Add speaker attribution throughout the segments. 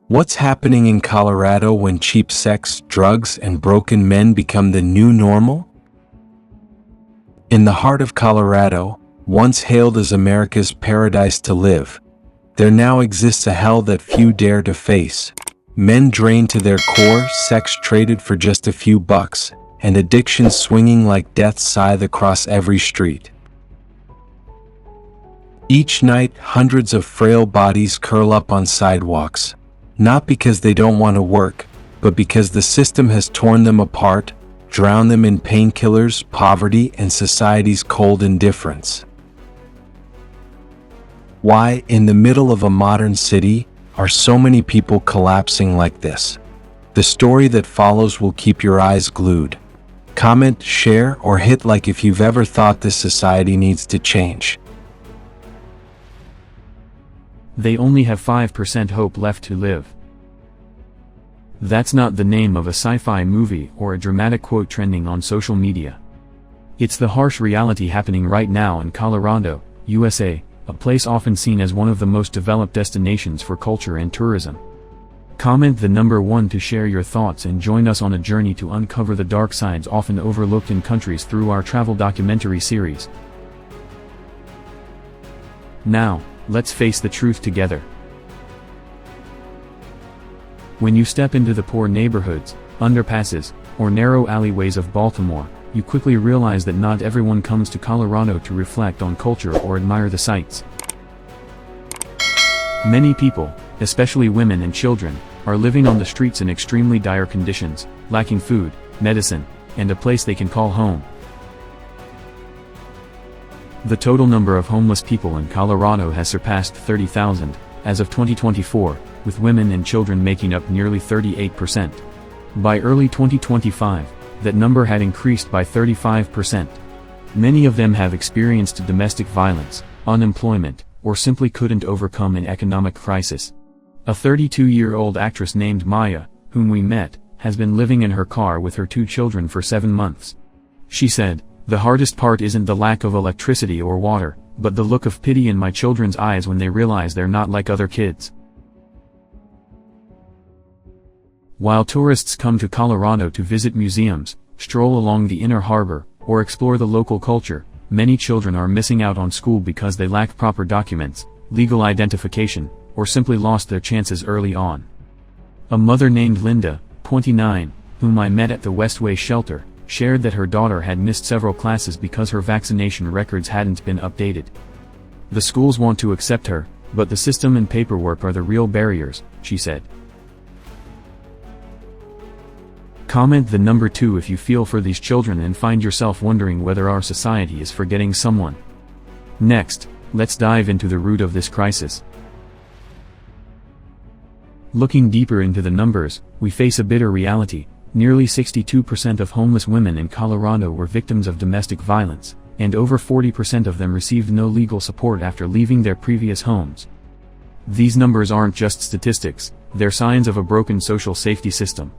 Speaker 1: What's happening in Colorado when cheap sex, drugs, and broken men become the new normal? In the heart of Colorado, once hailed as America's paradise to live, there now exists a hell that few dare to face. Men drained to their core, sex traded for just a few bucks, and addiction swinging like death's scythe across every street. Each night, hundreds of frail bodies curl up on sidewalks, not because they don't want to work, but because the system has torn them apart, drowned them in painkillers, poverty, and society's cold indifference. Why, in the middle of a modern city, are so many people collapsing like this? The story that follows will keep your eyes glued. Comment, share, or hit like if you've ever thought this society needs to change.
Speaker 2: They only have 5% hope left to live. That's not the name of a sci-fi movie or a dramatic quote trending on social media. It's the harsh reality happening right now in Colorado, USA, a place often seen as one of the most developed destinations for culture and tourism. Comment the number 1 to share your thoughts and join us on a journey to uncover the dark sides often overlooked in countries through our travel documentary series. Now, let's face the truth together. When you step into the poor neighborhoods, underpasses, or narrow alleyways of Baltimore, you quickly realize that not everyone comes to Colorado to reflect on culture or admire the sights. Many people, especially women and children, are living on the streets in extremely dire conditions, lacking food, medicine, and a place they can call home. The total number of homeless people in Colorado has surpassed 30,000, as of 2024, with women and children making up nearly 38%. By early 2025, that number had increased by 35%. Many of them have experienced domestic violence, unemployment, or simply couldn't overcome an economic crisis. A 32-year-old actress named Maya, whom we met, has been living in her car with her 2 children for 7 months. She said, "The hardest part isn't the lack of electricity or water, but the look of pity in my children's eyes when they realize they're not like other kids." While tourists come to Colorado to visit museums, stroll along the inner harbor, or explore the local culture, many children are missing out on school because they lack proper documents, legal identification, or simply lost their chances early on. A mother named Linda, 29, whom I met at the Westway shelter, shared that her daughter had missed several classes because her vaccination records hadn't been updated. The schools want to accept her, but the system and paperwork are the real barriers, she said. Comment the number 2 if you feel for these children and find yourself wondering whether our society is forgetting someone. Next, let's dive into the root of this crisis. Looking deeper into the numbers, we face a bitter reality. Nearly 62% of homeless women in Colorado were victims of domestic violence, and over 40% of them received no legal support after leaving their previous homes. These numbers aren't just statistics, they're signs of a broken social safety system.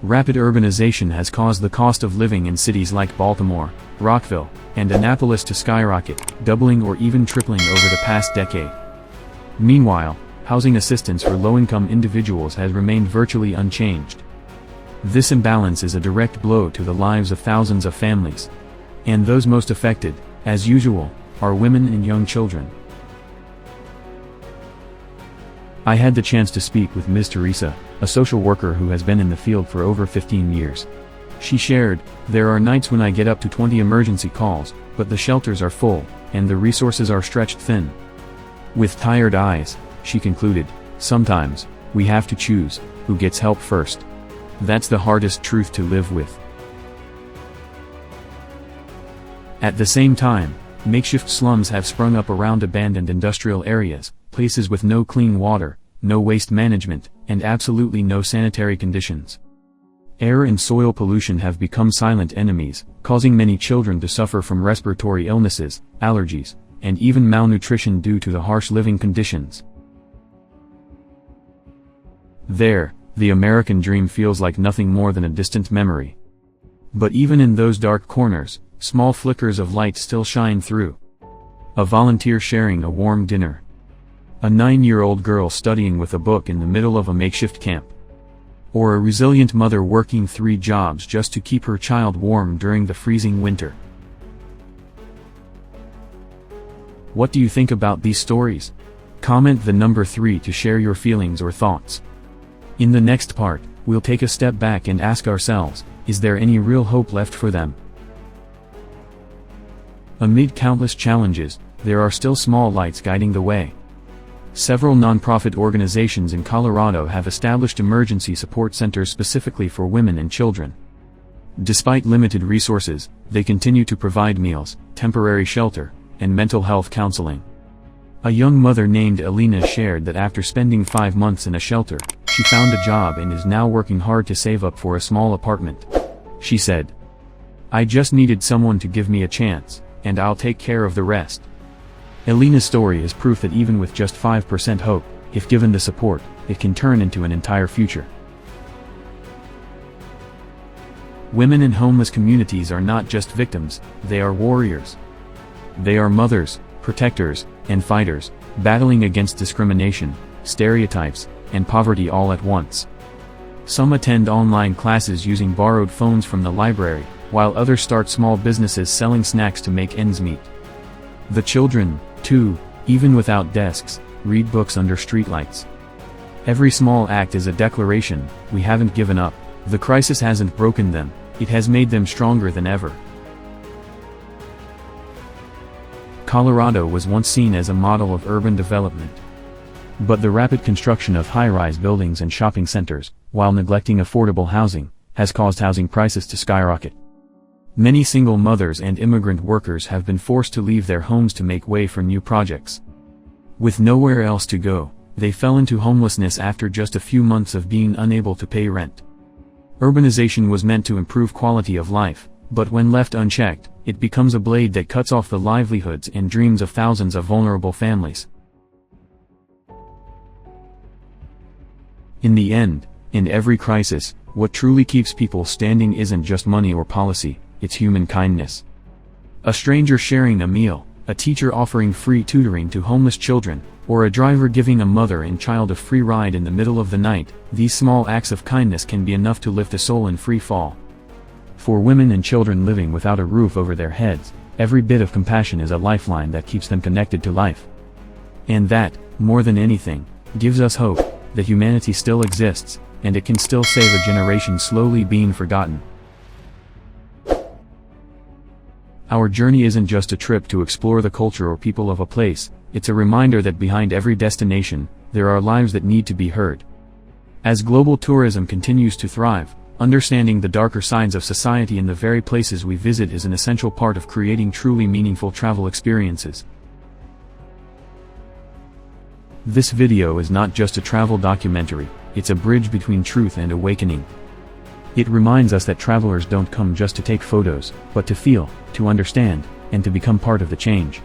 Speaker 2: Rapid urbanization has caused the cost of living in cities like Baltimore, Rockville, and Annapolis to skyrocket, doubling or even tripling over the past decade. Meanwhile, housing assistance for low-income individuals has remained virtually unchanged. This imbalance is a direct blow to the lives of thousands of families. And those most affected, as usual, are women and young children. I had the chance to speak with Ms. Teresa, a social worker who has been in the field for over 15 years. She shared, "There are nights when I get up to 20 emergency calls, but the shelters are full, and the resources are stretched thin." With tired eyes, she concluded, "Sometimes, we have to choose who gets help first." That's the hardest truth to live with. At the same time, makeshift slums have sprung up around abandoned industrial areas, places with no clean water, no waste management, and absolutely no sanitary conditions. Air and soil pollution have become silent enemies, causing many children to suffer from respiratory illnesses, allergies, and even malnutrition due to the harsh living conditions. There, the American dream feels like nothing more than a distant memory. But even in those dark corners, small flickers of light still shine through. A volunteer sharing a warm dinner. a 9-year-old girl studying with a book in the middle of a makeshift camp. Or a resilient mother working 3 jobs just to keep her child warm during the freezing winter. What do you think about these stories? Comment the number 3 to share your feelings or thoughts. In the next part, we'll take a step back and ask ourselves, is there any real hope left for them? Amid countless challenges, there are still small lights guiding the way. Several nonprofit organizations in Colorado have established emergency support centers specifically for women and children. Despite limited resources, they continue to provide meals, temporary shelter, and mental health counseling. A young mother named Alina shared that after spending 5 months in a shelter, she found a job and is now working hard to save up for a small apartment. She said, "I just needed someone to give me a chance, and I'll take care of the rest." Alina's story is proof that even with just 5% hope, if given the support, it can turn into an entire future. Women in homeless communities are not just victims, they are warriors. They are mothers, protectors, and fighters, battling against discrimination, stereotypes, and poverty all at once. Some attend online classes using borrowed phones from the library, while others start small businesses selling snacks to make ends meet. The children, too, even without desks, read books under streetlights. Every small act is a declaration, we haven't given up. The crisis hasn't broken them, it has made them stronger than ever. Colorado was once seen as a model of urban development. But the rapid construction of high-rise buildings and shopping centers, while neglecting affordable housing, has caused housing prices to skyrocket. Many single mothers and immigrant workers have been forced to leave their homes to make way for new projects. With nowhere else to go, they fell into homelessness after just a few months of being unable to pay rent. Urbanization was meant to improve quality of life, but when left unchecked, it becomes a blade that cuts off the livelihoods and dreams of thousands of vulnerable families. In the end, in every crisis, what truly keeps people standing isn't just money or policy, it's human kindness. A stranger sharing a meal, a teacher offering free tutoring to homeless children, or a driver giving a mother and child a free ride in the middle of the night, these small acts of kindness can be enough to lift a soul in free fall. For women and children living without a roof over their heads, every bit of compassion is a lifeline that keeps them connected to life. And that, more than anything, gives us hope that humanity still exists, and it can still save a generation slowly being forgotten. Our journey isn't just a trip to explore the culture or people of a place, it's a reminder that behind every destination, there are lives that need to be heard. As global tourism continues to thrive, understanding the darker sides of society in the very places we visit is an essential part of creating truly meaningful travel experiences. This video is not just a travel documentary, it's a bridge between truth and awakening. It reminds us that travelers don't come just to take photos, but to feel, to understand, and to become part of the change.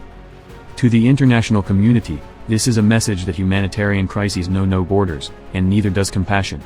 Speaker 2: To the international community, this is a message that humanitarian crises know no borders, and neither does compassion.